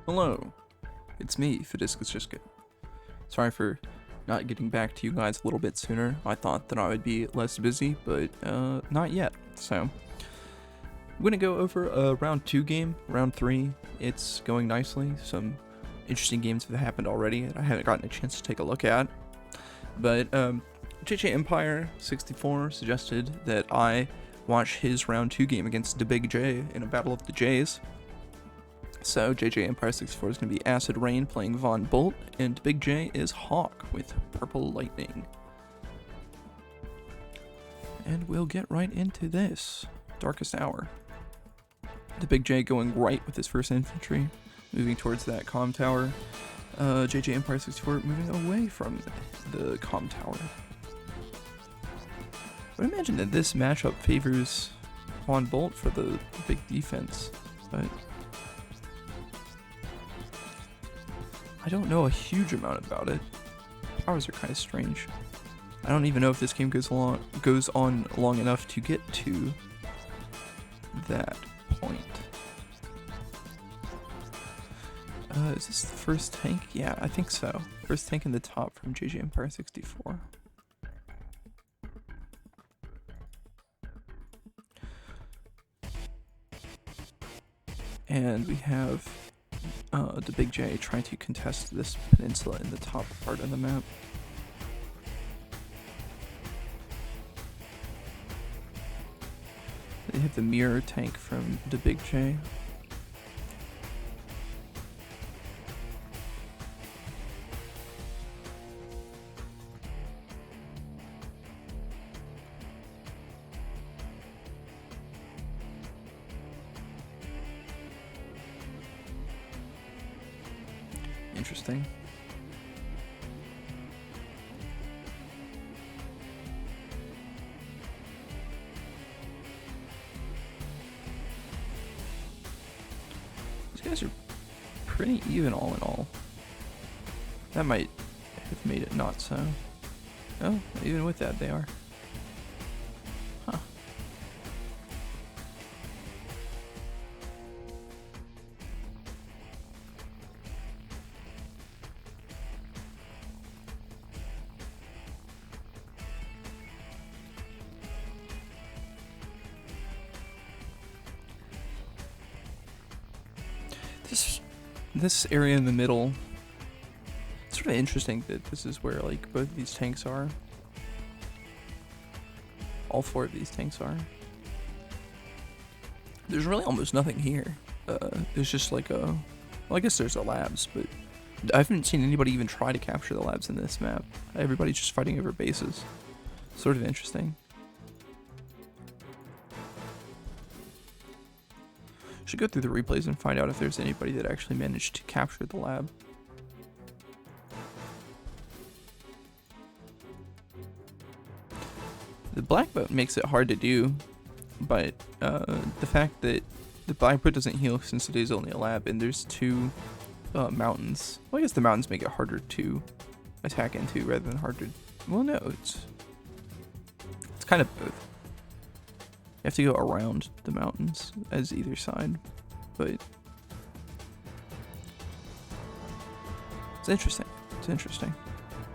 Hello, it's me, Fidiscus. Sorry for not getting back to you guys a little bit sooner. I thought that I would be less busy, but not yet. So I'm gonna go over a round 2 game. Round 3, it's going nicely. Some interesting games have happened already that I haven't gotten a chance to take a look at. But JJEmpire64 suggested that I watch his round 2 game against DaBigJ in a battle of the J's. So JJEmpire64 is going to be Acid Rain playing Von Bolt, and DaBigJ is Hawke with Purple Lightning. And we'll get right into this. Darkest Hour. DaBigJ going right with his first infantry, moving towards that comm tower. JJEmpire64 moving away from the comm tower. I would imagine that this matchup favors Von Bolt for the big defense, but I don't know a huge amount about it. Powers are kind of strange. I don't even know if this game goes on long enough to get to that point. Is this the first tank? Yeah, I think so. First tank in the top from JJEmpire64. And we have DaBigJ trying to contest this peninsula in the top part of the map. They have the mirror tank from DaBigJ. Interesting. These guys are pretty even all in all. That might have made it not so. Oh, even with that they are. Huh. This area in the middle, it's sort of interesting that this is where like both of these tanks are. All 4 of these tanks are. There's really almost nothing here. There's just like well, I guess there's the labs, but I haven't seen anybody even try to capture the labs in this map. Everybody's just fighting over bases. Sort of interesting. Should go through the replays and find out if there's anybody that actually managed to capture the lab. The black boat makes it hard to do, but the fact that the black boat doesn't heal since it is only a lab, and there's 2 mountains. Well, I guess the mountains make it harder to attack into rather than harder. Well, no, it's kind of both. You have to go around the mountains as either side, but it's interesting. It's interesting.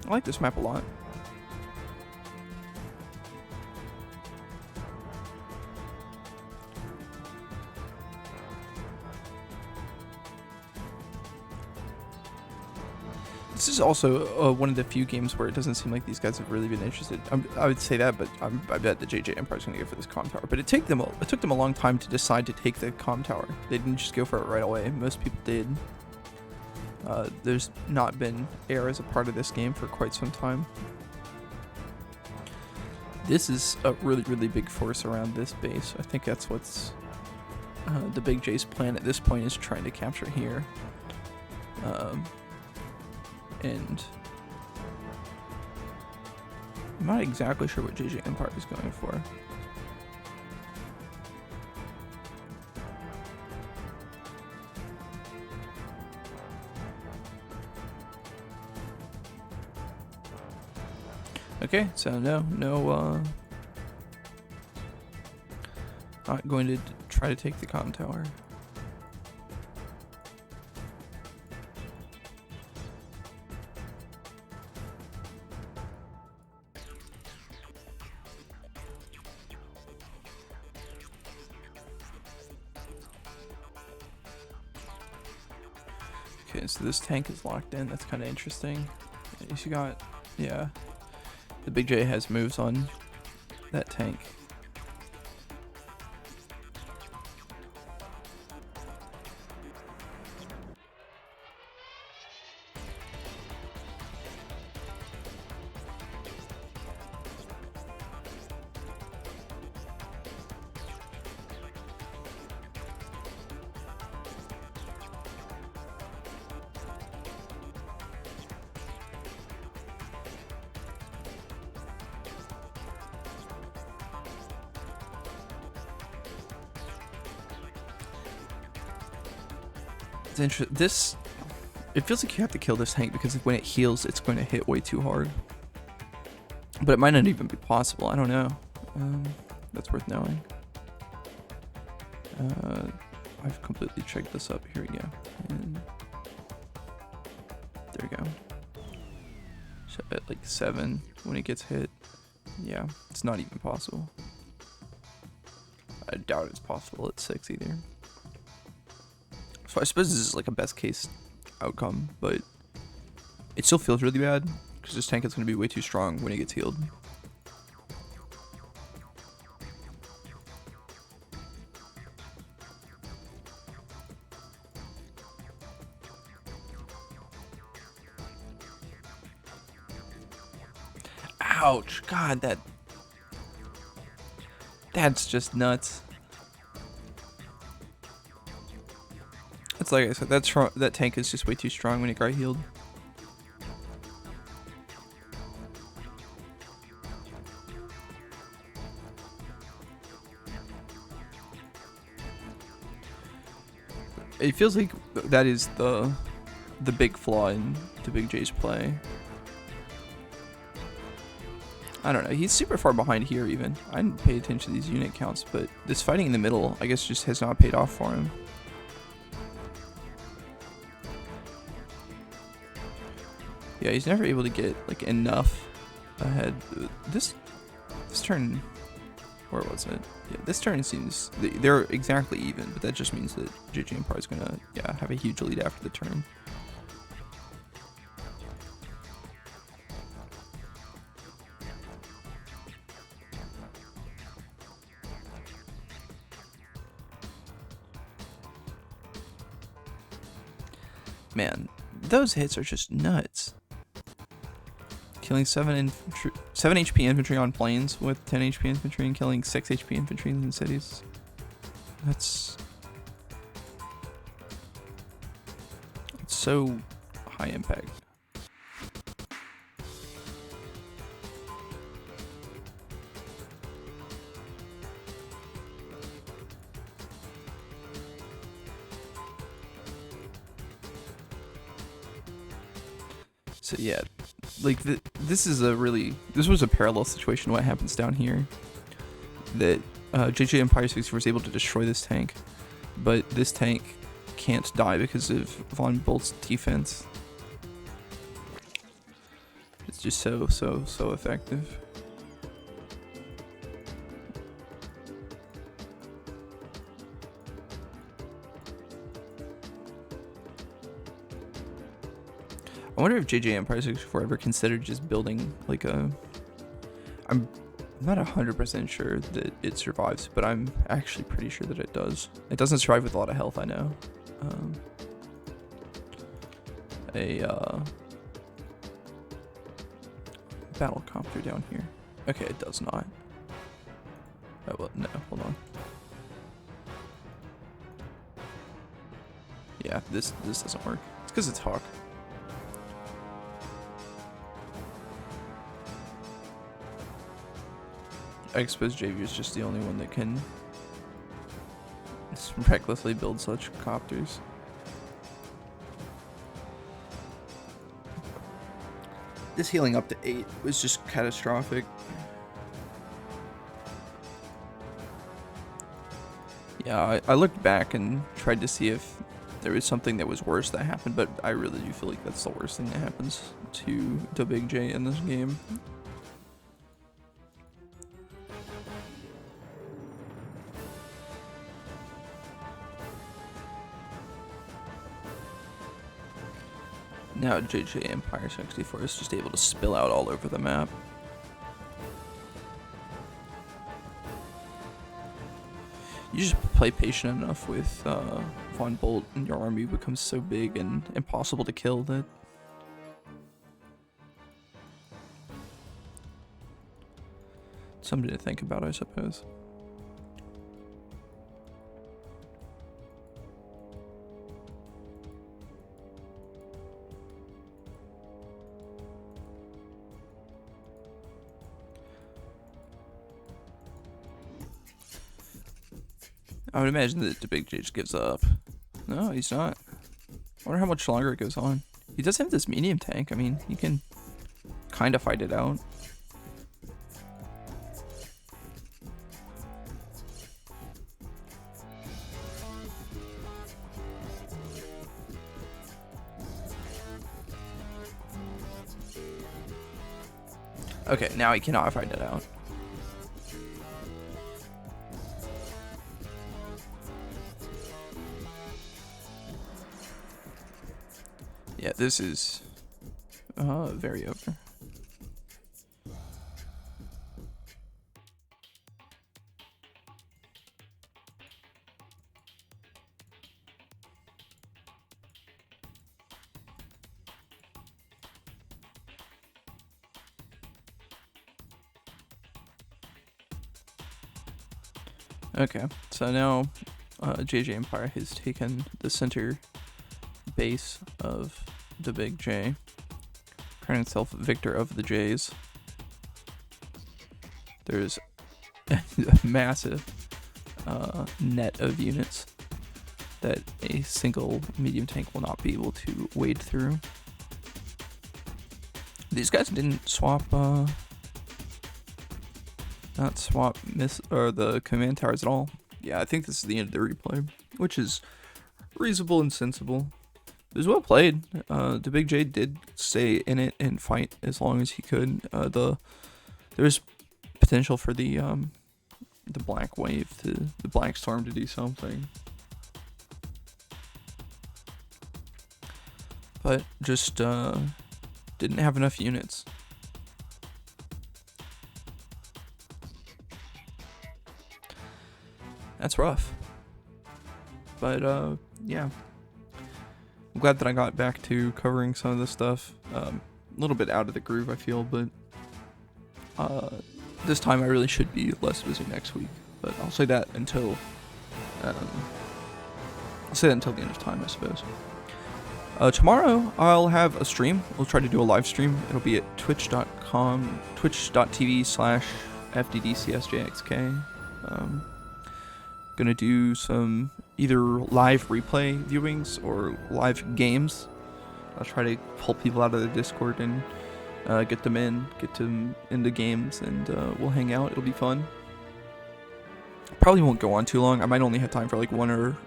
I like this map a lot. This is also one of the few games where it doesn't seem like these guys have really been interested. I would say that, but I bet the JJ Empire is going to go for this comm tower. But it took them a long time to decide to take the comm tower. They didn't just go for it right away. Most people did. There's not been air as a part of this game for quite some time. This is a really, really big force around this base. I think that's what's DaBigJ's plan at this point, is trying to capture here. And I'm not exactly sure what JJ Empire is going for. Okay, so no, not going to try to take the comm tower. Okay, so this tank is locked in. That's kind of interesting. You got, yeah. DaBigJ has moves on that tank. This, it feels like you have to kill this tank because when it heals, it's going to hit way too hard. But it might not even be possible. I don't know. That's worth knowing. I've completely checked this up. Here we go. And there we go. So at like 7 when it gets hit. Yeah, it's not even possible. I doubt it's possible at 6 either. So I suppose this is like a best case outcome, but it still feels really bad because this tank is going to be way too strong when it gets healed. Ouch, God, that's just nuts. It's like I said, that tank is just way too strong when it got healed. It feels like that is the big flaw in DaBigJ's play. I don't know, he's super far behind here even. I didn't pay attention to these unit counts, but this fighting in the middle, I guess, just has not paid off for him. Yeah, he's never able to get like enough ahead. This turn, where was it? Yeah, this turn seems they're exactly even, but that just means that JJEmpire is gonna have a huge lead after the turn. Man, those hits are just nuts. Killing 7 HP infantry on planes with 10 HP infantry and killing 6 HP infantry in cities. It's so high impact. So yeah, like this was a parallel situation. What happens down here? That JJEmpire64 was able to destroy this tank, but this tank can't die because of Von Bolt's defense. It's just so effective. I wonder if JJEmpire64 ever considered just building like a... I'm not 100% sure that it survives, but I'm actually pretty sure that it does. It doesn't survive with a lot of health, I know. Battle copter down here. Okay, it does not. Oh, well, no, hold on. Yeah, this doesn't work. It's because it's Hawke. I suppose JV is just the only one that can recklessly build such copters. This healing up to 8 was just catastrophic. Yeah, I looked back and tried to see if there was something that was worse that happened, but I really do feel like that's the worst thing that happens to DaBigJ in this game. Now JJEmpire64 is just able to spill out all over the map. You just play patient enough with Von Bolt, and your army becomes so big and impossible to kill that something to think about, I suppose. I would imagine that DaBigJ just gives up. No, he's not. I wonder how much longer it goes on. He does have this medium tank. I mean, he can kind of fight it out. Okay, now he cannot fight it out. Yeah, this is very over. Okay, so now JJEmpire has taken the center base of DaBigJ, crowned itself victor of the J's. There's a massive net of units that a single medium tank will not be able to wade through. These guys didn't swap the command towers at all. Yeah, I think this is the end of the replay, which is reasonable and sensible. It was well played. DaBigJ did stay in it and fight as long as he could. There's potential for the black wave the black storm to do something, but just didn't have enough units. That's rough. But yeah. I'm glad that I got back to covering some of this stuff. A little bit out of the groove, I feel, but this time I really should be less busy next week. But I'll say that until the end of time, I suppose. Tomorrow I'll have a stream. We'll try to do a live stream. It'll be at twitch.tv/FDDCSJXK. Gonna do some either live replay viewings or live games. I'll try to pull people out of the Discord and get them into games, and we'll hang out. It'll be fun. Probably won't go on too long. I might only have time for like 1 or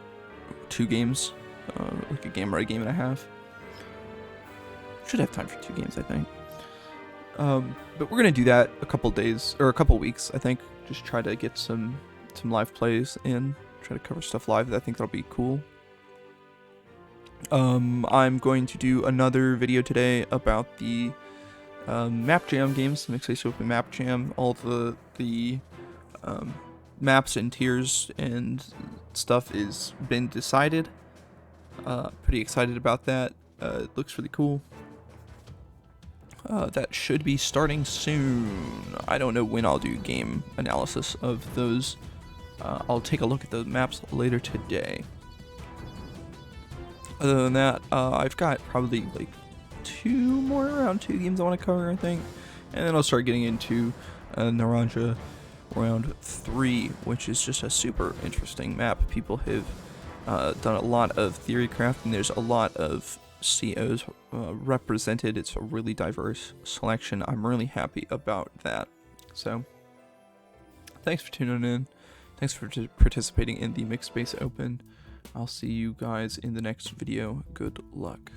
2 games, like a game or a game and a half. Should have time for 2 games, I think. But we're gonna do that a couple days or a couple weeks, I think. Just try to get some live plays and try to cover stuff live. I think that'll be cool. I'm going to do another video today about the Map Jam games, the Mixed Race Open Map Jam. All the maps and tiers and stuff is been decided. Pretty excited about that. It looks really cool. That should be starting soon. I don't know when I'll do game analysis of those. I'll take a look at the maps later today. Other than that, I've got probably like around 2 games I want to cover, I think. And then I'll start getting into Naranja Round 3, which is just a super interesting map. People have done a lot of theory crafting. There's a lot of COs represented. It's a really diverse selection. I'm really happy about that. So, thanks for tuning in. Thanks for participating in the Mixed Space Open. I'll see you guys in the next video. Good luck.